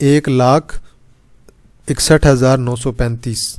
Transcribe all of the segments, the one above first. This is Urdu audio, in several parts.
1,61,935।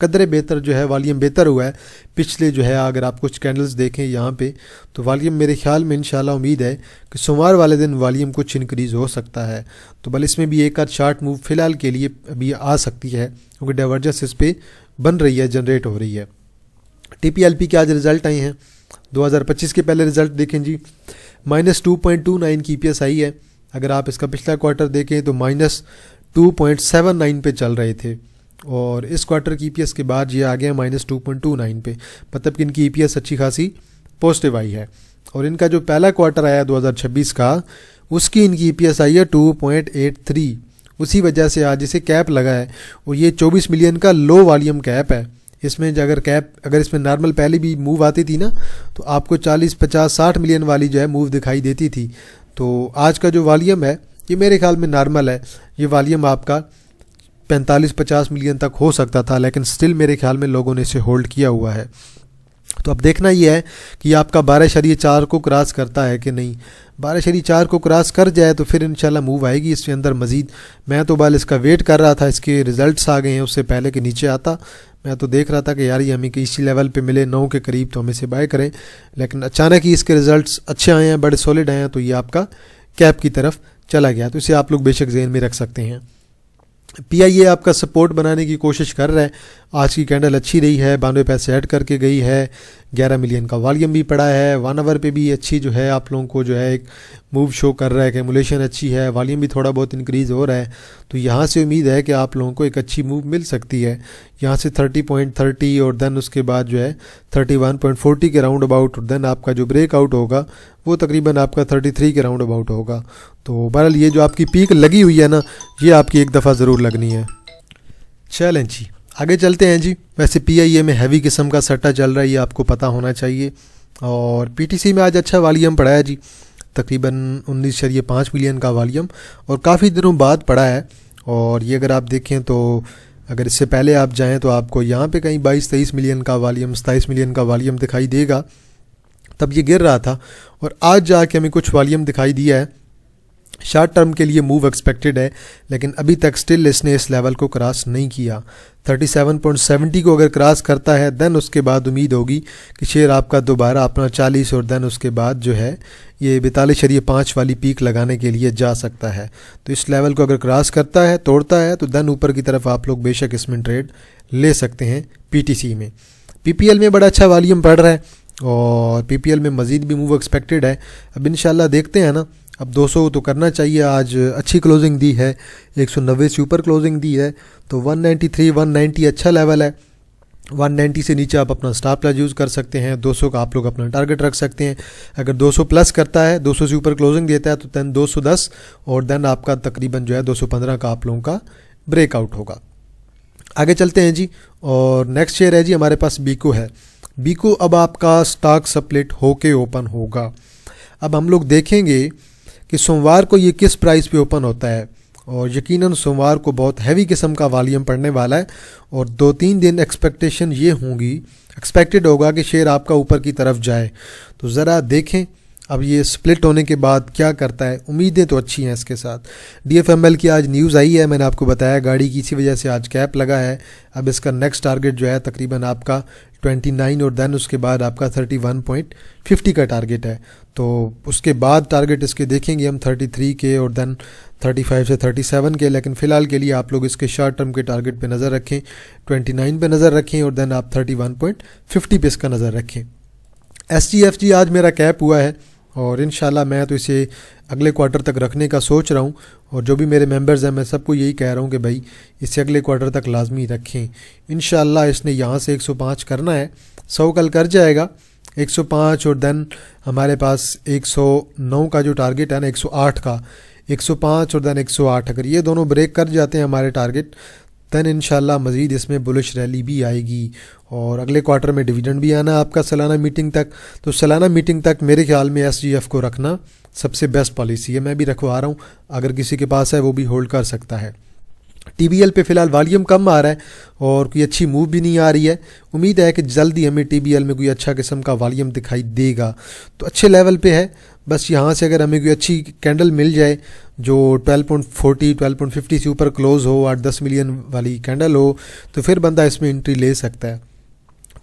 قدرے بہتر جو ہے والیوم بہتر ہوا ہے پچھلے جو ہے اگر آپ کچھ کینڈلز دیکھیں یہاں پہ تو والیوم میرے خیال میں انشاءاللہ امید ہے کہ سوموار والے دن والیوم کچھ انکریز ہو سکتا ہے. تو بل اس میں بھی ایک آدھ شارٹ موو فی الحال کے لیے ابھی آ سکتی ہے کیونکہ ڈائیورجنس اس پہ بن رہی ہے, جنریٹ ہو رہی ہے. ٹی پی ایل پی کے آج رزلٹ آئے ہیں 2025 کے پہلے رزلٹ دیکھیں جی, -2.29 کی EPS آئی ہے. اگر آپ اس کا پچھلا کوارٹر دیکھیں تو -2.79 پہ چل رہے تھے اور اس کوارٹر کی EPS کے بعد یہ آ گیا -2.29 پہ, مطلب کہ ان کی EPS اچھی خاصی پازیٹیو آئی ہے. اور ان کا جو پہلا کوارٹر آیا 2026 کا اس کی ان کی EPS آئی ہے 2.83. اسی وجہ سے آج اسے کیپ لگا ہے اور یہ 24 ملین کا لو والیوم کیپ ہے. اس میں اگر اس میں نارمل پہلے بھی موو آتی تھی نا تو آپ کو 40 50 60 ملین والی جو ہے موو دکھائی دیتی تھی. تو آج کا جو والیوم ہے یہ میرے خیال میں نارمل ہے, یہ والیوم آپ کا 45-50 ملین تک ہو سکتا تھا, لیکن سٹل میرے خیال میں لوگوں نے اسے ہولڈ کیا ہوا ہے. تو اب دیکھنا یہ ہے کہ یہ آپ کا 12.4 کو کراس کرتا ہے کہ نہیں. 12.4 کو کراس کر جائے تو پھر انشاءاللہ موو آئے گی اس کے اندر مزید. میں تو بال اس کا ویٹ کر رہا تھا, اس کے ریزلٹس آ گئے ہیں اس سے پہلے کہ نیچے آتا. میں تو دیکھ رہا تھا کہ یار یہ ہمیں اسی لیول پہ ملے 9 کے قریب تو ہم اسے بائی کریں, لیکن اچانک ہی اس کے ریزلٹس اچھے آئے ہیں, بڑے سولڈ آئے ہیں, تو یہ آپ کا کیپ کی طرف چلا گیا. تو اسے آپ لوگ بے شک ذہن میں رکھ سکتے ہیں. پی آئی اے آپ کا سپورٹ بنانے کی کوشش کر رہا ہے. آج کی کینڈل اچھی رہی ہے, 92 پیسے ایڈ کر کے گئی ہے, 11 ملین کا والیوم بھی پڑا ہے. 1 آور پہ بھی اچھی جو ہے آپ لوگوں کو جو ہے ایک موو شو کر رہا ہے, ایکومولیشن اچھی ہے, والیوم بھی تھوڑا بہت انکریز ہو رہا ہے. تو یہاں سے امید ہے کہ آپ لوگوں کو ایک اچھی موو مل سکتی ہے. یہاں سے 30.30 اور دین اس کے بعد جو ہے 31.40 کے راؤنڈ اباؤٹ, اور دین آپ کا جو بریک آؤٹ ہوگا وہ تقریباً آپ کا 33 کے راؤنڈ اباؤٹ ہوگا. تو بہرحال یہ جو آپ کی پیک لگی ہوئی ہے نا یہ آپ کی ایک دفعہ ضرور لگنی ہے. چلیں جی آگے چلتے ہیں جی. ویسے پی آئی اے میں ہیوی قسم کا سٹا چل رہا ہے, یہ آپ کو پتہ ہونا چاہیے. اور پی ٹی سی میں آج اچھا والیوم پڑا ہے جی, تقریباً 19.5 ملین کا والیوم, اور کافی دنوں بعد پڑا ہے. اور یہ اگر آپ دیکھیں تو اگر اس سے پہلے آپ جائیں تو آپ کو یہاں پہ کہیں 22-23 ملین کا والیوم, 27 ملین کا والیوم دکھائی دے گا, تب یہ گر رہا تھا. اور آج جا کے ہمیں کچھ والیوم دکھائی دیا ہے. شارٹ ٹرم کے لیے موو ایکسپیکٹڈ ہے, لیکن ابھی تک سٹل اس نے اس لیول کو کراس نہیں کیا. 37.70 کو اگر کراس کرتا ہے دین اس کے بعد امید ہوگی کہ شیئر آپ کا دوبارہ اپنا 40 اور دین اس کے بعد جو ہے یہ 42.5 والی پیک لگانے کے لیے جا سکتا ہے. تو اس لیول کو اگر کراس کرتا ہے, توڑتا ہے, تو دین اوپر کی طرف آپ لوگ بے شک اس میں ٹریڈ لے سکتے ہیں. پی ٹی سی میں پی پی ایل میں بڑا اچھا والیوم پڑ رہا ہے اور پی پی ایل میں مزید بھی موو ایکسپیکٹڈ ہے. اب انشاءاللہ دیکھتے ہیں نا, اب 200 تو کرنا چاہیے. آج اچھی کلوزنگ دی ہے, 190 سے اوپر کلوزنگ دی ہے, تو 193-190 اچھا لیول ہے. 190 سے نیچے آپ اپنا سٹاپ لاس یوز کر سکتے ہیں. 200 کا آپ لوگ اپنا ٹارگٹ رکھ سکتے ہیں. اگر 200 پلس کرتا ہے, 200 سے اوپر کلوزنگ دیتا ہے تو دین 210 اور دین آپ کا تقریباً جو ہے 215 کا آپ لوگوں کا بریک آؤٹ ہوگا. آگے چلتے ہیں جی. اور نیکسٹ شیئر ہے جی ہمارے پاس بیکو ہے. بیکو اب آپ کا سٹاک سپلٹ ہو کے اوپن ہوگا. اب ہم لوگ دیکھیں گے کہ سوموار کو یہ کس پرائس پہ اوپن ہوتا ہے, اور یقیناً سوموار کو بہت ہیوی قسم کا والیوم پڑنے والا ہے. اور 2-3 دن ایکسپیکٹیشن یہ ہوں گی, ایکسپیکٹڈ ہوگا کہ شیئر آپ کا اوپر کی طرف جائے. تو ذرا دیکھیں اب یہ سپلٹ ہونے کے بعد کیا کرتا ہے. امیدیں تو اچھی ہیں اس کے ساتھ. ڈی ایف ایم ایل کی آج نیوز آئی ہے, میں نے آپ کو بتایا گاڑی کی, اسی وجہ سے آج کیپ لگا ہے. اب اس کا نیکسٹ ٹارگٹ جو ہے تقریباً آپ کا 29 اور دین اس کے بعد آپ کا 31.50 کا ٹارگٹ ہے. تو اس کے بعد ٹارگٹ اس کے دیکھیں گے ہم 33 کے اور دین 35 سے 37 کے. لیکن فی الحال کے لیے آپ لوگ اس کے شارٹ ٹرم کے ٹارگٹ پہ نظر رکھیں, 29 پہ نظر رکھیں اور دین آپ 31.50 پہ اس کا نظر رکھیں. ایس جی ایف جی آج میرا کیپ ہوا ہے اور انشاءاللہ میں تو اسے اگلے کوارٹر تک رکھنے کا سوچ رہا ہوں. اور جو بھی میرے ممبرز ہیں میں سب کو یہی کہہ رہا ہوں کہ بھائی اسے اگلے کوارٹر تک لازمی رکھیں. انشاءاللہ اس نے یہاں سے 105 کرنا ہے, 100 کل کر جائے گا 105 اور دین ہمارے پاس 109 کا جو ٹارگٹ ہے نا 108 کا, 105 اور دین 108, اگر یہ دونوں بریک کر جاتے ہیں ہمارے ٹارگٹ دین انشاءاللہ مزید اس میں بلش ریلی بھی آئے گی. اور اگلے کوارٹر میں ڈویڈنڈ بھی آنا آپ کا سالانہ میٹنگ تک. تو سالانہ میٹنگ تک میرے خیال میں ایس جی ایف کو رکھنا سب سے بیسٹ پالیسی ہے. میں بھی رکھوا رہا ہوں, اگر کسی کے پاس ہے وہ بھی ہولڈ کر سکتا ہے. ٹی بی ایل پہ فی الحال والیوم کم آ رہا ہے اور کوئی اچھی موو بھی نہیں آ رہی ہے. امید ہے کہ جلدی ہمیں ٹی بی ایل میں کوئی اچھا قسم کا والیوم دکھائی دے گا. تو اچھے لیول پہ ہے, بس یہاں سے اگر ہمیں کوئی اچھی کینڈل مل جائے جو 12.40 12.50 سے اوپر کلوز ہو, 8-10 ملین والی کینڈل ہو, تو پھر بندہ اس میں انٹری لے سکتا ہے.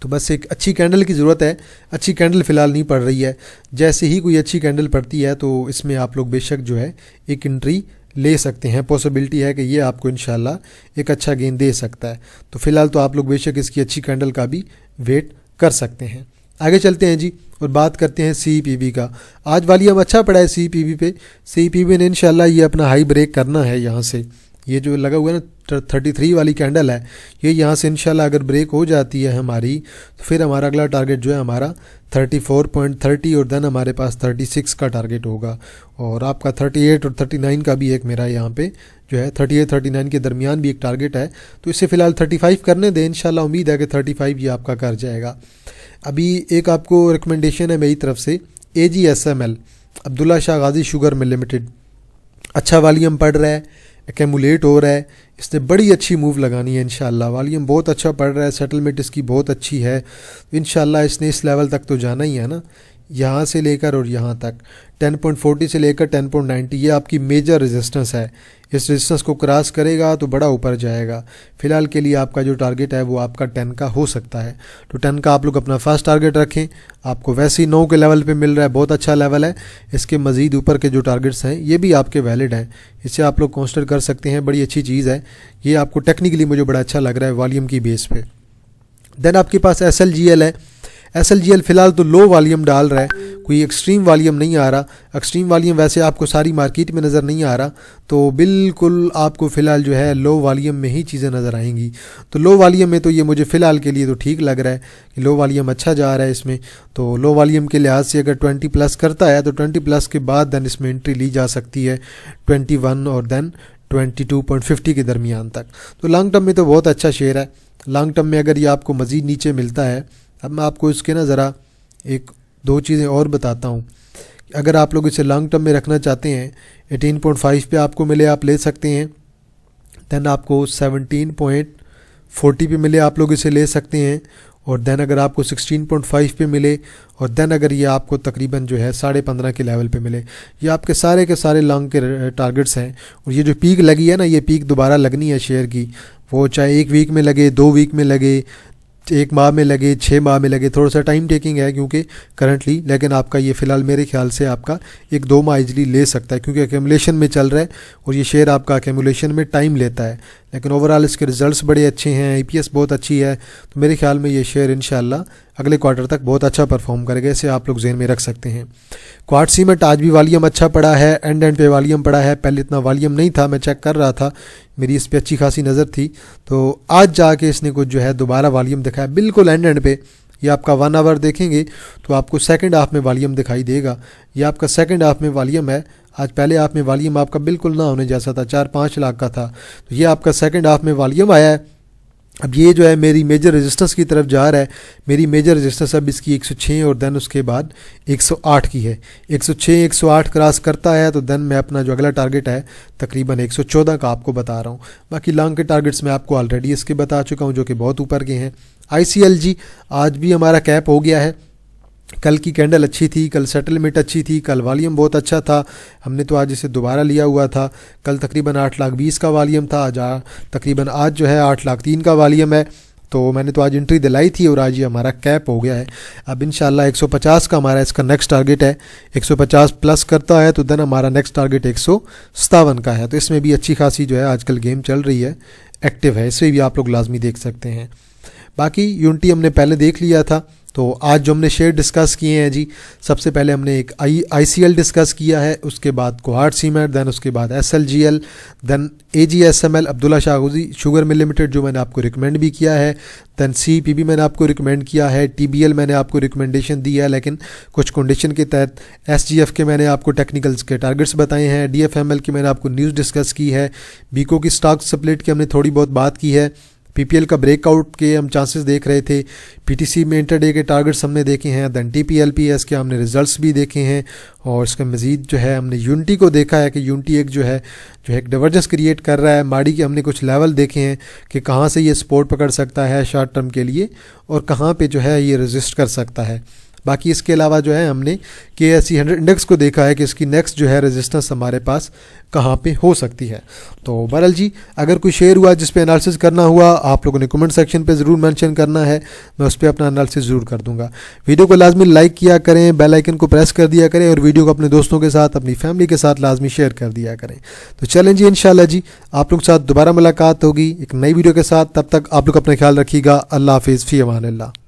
تو بس ایک اچھی کینڈل کی ضرورت ہے. اچھی کینڈل فی الحال نہیں پڑ رہی ہے. جیسے ہی کوئی اچھی کینڈل پڑتی ہے تو اس میں آپ لوگ بے شک جو ہے ایک انٹری لے سکتے ہیں. پاسبلٹی ہے کہ یہ آپ کو انشاءاللہ ایک اچھا گین دے سکتا ہے. تو فی الحال تو آپ لوگ بے شک اس کی اچھی کینڈل کا بھی ویٹ کر سکتے ہیں. آگے چلتے ہیں جی اور بات کرتے ہیں سی پی بی کا. آج والیوم اچھا پڑا ہے سی پی بی پہ. سی پی بی نے انشاءاللہ یہ اپنا ہائی بریک کرنا ہے. یہاں سے یہ جو لگا ہوا ہے نا 33 والی کینڈل ہے, یہ یہاں سے انشاءاللہ اگر بریک ہو جاتی ہے ہماری, تو پھر ہمارا اگلا ٹارگٹ جو ہے ہمارا 34.30 اور دین ہمارے پاس 36 کا ٹارگٹ ہوگا. اور آپ کا 38 اور 39 کا بھی ایک میرا یہاں پہ جو ہے 38-39 کے درمیان بھی ایک ٹارگٹ ہے. تو اسے فی الحال 35 کرنے دیں. انشاءاللہ امید ہے کہ 35 یہ آپ کا کر جائے گا. ابھی ایک آپ کو ریکمنڈیشن ہے میری طرف سے, AGSML عبداللہ شاہ غازی شوگر مل لمیٹڈ. اچھا والیوم پڑ رہا ہے, ایکیمولیٹ ہو رہا ہے. اس نے بڑی اچھی موو لگانی ہے انشاءاللہ. والیوم بہت اچھا پڑ رہا ہے, سیٹلمنٹ اس کی بہت اچھی ہے. انشاءاللہ اس نے اس لیول تک تو جانا ہی ہے نا, یہاں سے لے کر اور یہاں تک 10.40 سے لے کر 10.90 یہ آپ کی میجر ریزسٹنس ہے. اس ریزسٹنس کو کراس کرے گا تو بڑا اوپر جائے گا. فی الحال کے لیے آپ کا جو ٹارگٹ ہے وہ آپ کا 10 کا ہو سکتا ہے. تو 10 کا آپ لوگ اپنا فرسٹ ٹارگٹ رکھیں. آپ کو ویسے ہی 9 کے لیول پہ مل رہا ہے, بہت اچھا لیول ہے. اس کے مزید اوپر کے جو ٹارگٹس ہیں یہ بھی آپ کے ویلڈ ہیں, اس سے آپ لوگ کنسیڈر کر سکتے ہیں. بڑی اچھی چیز ہے یہ, آپ کو ٹیکنیکلی مجھے بڑا اچھا لگ رہا ہے والیوم کی بیس پہ. دین آپ کے پاس SLGL ہے. SLGL فی الحال تو لو والیوم ڈال رہا ہے, کوئی ایکسٹریم والیوم نہیں آ رہا. ایکسٹریم والیوم ویسے آپ کو ساری مارکیٹ میں نظر نہیں آ رہا, تو بالکل آپ کو فی الحال جو ہے لو والیوم میں ہی چیزیں نظر آئیں گی. تو لو والیوم میں تو یہ مجھے فی الحال کے لیے تو ٹھیک لگ رہا ہے کہ لو والیوم اچھا جا رہا ہے اس میں. تو لو والیوم کے لحاظ سے اگر 20 پلس کرتا ہے تو 20 پلس کے بعد دین اس میں انٹری لی جا سکتی ہے 21 اور دین 22.50 کے درمیان تک. تو لانگ ٹرم میں تو بہت اچھا شیئر ہے. لانگ ٹرم میں اگر یہ آپ کو مزید نیچے ملتا ہے, اب میں آپ کو اس کے نا ذرا ایک دو چیزیں اور بتاتا ہوں. اگر آپ لوگ اسے لانگ ٹرم میں رکھنا چاہتے ہیں 18.5 پہ آپ کو ملے آپ لے سکتے ہیں. دین آپ کو 17.40 پہ ملے آپ لوگ اسے لے سکتے ہیں. اور دین اگر آپ کو 16.5 پہ ملے, اور دین اگر یہ آپ کو تقریباً جو ہے 15.5 کے لیول پہ ملے, یہ آپ کے سارے لانگ کے ٹارگٹس ہیں. اور یہ جو پیک لگی ہے نا, یہ پیک دوبارہ لگنی ہے شیئر کی, وہ چاہے 1 ویک میں لگے, 2 ویک میں لگے, 1 ماہ میں لگے, 6 ماہ میں لگے. تھوڑا سا ٹائم ٹیکنگ ہے کیونکہ کرنٹلی, لیکن آپ کا یہ فی الحال میرے خیال سے آپ کا 1-2 ماہ ایزلی لے سکتا ہے, کیونکہ ایکیمولیشن میں چل رہا ہے اور یہ شیئر آپ کا ایکیمولیشن میں ٹائم لیتا ہے. لیکن اوورال اس کے ریزلٹس بڑے اچھے ہیں, EPS بہت اچھی ہے. تو میرے خیال میں یہ شیئر انشاءاللہ اگلے کوارٹر تک بہت اچھا پرفارم کرے گا. اسے آپ لوگ ذہن میں رکھ سکتے ہیں. کوارٹز سیمنٹ آج بھی والیوم اچھا پڑا ہے, اینڈ پہ والیوم پڑا ہے. پہلے اتنا والیوم نہیں تھا, میں چیک کر رہا تھا, میری اس پہ اچھی خاصی نظر تھی. تو آج جا کے اس نے کچھ جو ہے دوبارہ والیوم دکھایا بالکل اینڈ پہ. یہ آپ کا 1 آور دیکھیں گے تو آپ کو سیکنڈ ہاف میں والیوم دکھائی دے گا. یہ آپ کا سیکنڈ ہاف میں والیوم ہے. آج پہلے ہاف میں والیوم آپ کا بالکل نہ ہونے جیسا تھا, 4-5 لاکھ کا تھا. تو یہ آپ کا سیکنڈ ہاف میں والیوم آیا ہے. اب یہ جو ہے میری میجر ریزسٹنس کی طرف جا رہا ہے. میری میجر ریزسٹنس اب اس کی 106 اور دین اس کے بعد 108 کی ہے. 106-108 کراس کرتا ہے تو دین میں اپنا جو اگلا ٹارگٹ ہے تقریباً 114 کا آپ کو بتا رہا ہوں. باقی لانگ کے ٹارگٹس میں آپ کو آلریڈی اس کے بتا چکا ہوں جو کہ بہت اوپر کے ہیں. ICLG آج بھی ہمارا کیپ ہو گیا ہے. کل کی کینڈل اچھی تھی, کل سیٹلمنٹ اچھی تھی, کل والیوم بہت اچھا تھا. ہم نے تو آج اسے دوبارہ لیا ہوا تھا. کل تقریباً 8,20,000 کا والیوم تھا, تقریباً آج جو ہے 8,03,000 کا والیوم ہے. تو میں نے تو آج انٹری دلائی تھی اور آج یہ ہمارا کیپ ہو گیا ہے. اب انشاءاللہ 150 کا ہمارا اس کا نیکسٹ ٹارگٹ ہے. 150 پلس کرتا ہے تو دن ہمارا نیکسٹ ٹارگٹ 157 کا ہے. تو اس میں بھی اچھی خاصی جو ہے آج کل گیم چل رہی ہے, ایکٹیو ہے. اس میں بھی آپ لوگ لازمی دیکھ سکتے ہیں. باقی یونٹی ہم نے پہلے دیکھ لیا تھا. تو آج جو ہم نے شیئر ڈسکس کیے ہیں جی, سب سے پہلے ہم نے ایک ICL ڈسکس کیا ہے, اس کے بعد کوہارٹ سیمنٹ, دین اس کے بعد SLGL, دین AGSML عبداللہ شاہ غازی شوگر مل لمیٹڈ جو میں نے آپ کو ریکمینڈ بھی کیا ہے, دین CPB میں نے آپ کو ریکمینڈ کیا ہے, TBL میں نے آپ کو ریکمنڈیشن دی ہے لیکن کچھ کنڈیشن کے تحت, SGF کے میں نے آپ کو ٹیکنیکلز کے ٹارگٹس بتائے ہیں, DFML کی میں نے آپ کو نیوز ڈسکس کی ہے, بیکو کی سٹاک سپلٹ کی ہم نے تھوڑی بہت بات کی ہے, PPL کا بریک آؤٹ کے ہم چانسز دیکھ رہے تھے, PTC میں انٹر ڈے کے ٹارگٹس ہم نے دیکھے ہیں, دین TPLPS کے ہم نے ریزلٹس بھی دیکھے ہیں, اور اس کے مزید جو ہے ہم نے یونٹی کو دیکھا ہے کہ یونٹی ایک جو ہے ایک ڈیورجنس کریٹ کر رہا ہے. ماڑی کے ہم نے کچھ لیول دیکھے ہیں کہ کہاں سے یہ سپورٹ پکڑ سکتا ہے شارٹ ٹرم کے لیے اور کہاں پہ جو ہے یہ ریزسٹ کر سکتا ہے. باقی اس کے علاوہ جو ہے ہم نے KSE 100 انڈیکس کو دیکھا ہے کہ اس کی نیکسٹ جو ہے ریزسٹنس ہمارے پاس کہاں پہ ہو سکتی ہے. تو بہرحال جی اگر کوئی شیئر ہوا جس پہ انالیسس کرنا ہوا آپ لوگوں نے کمنٹ سیکشن پہ ضرور مینشن کرنا ہے, میں اس پہ اپنا انالیسس ضرور کر دوں گا. ویڈیو کو لازمی لائک کیا کریں, بیل آئیکن کو پریس کر دیا کریں اور ویڈیو کو اپنے دوستوں کے ساتھ اپنی فیملی کے ساتھ لازمی شیئر کر دیا کریں. تو چلیں جی انشاءاللہ جی آپ لوگوں کے ساتھ دوبارہ ملاقات ہوگی ایک نئی ویڈیو کے ساتھ. تب تک آپ لوگ اپنا خیال رکھیے گا. اللہ حافظ, فی امان اللہ.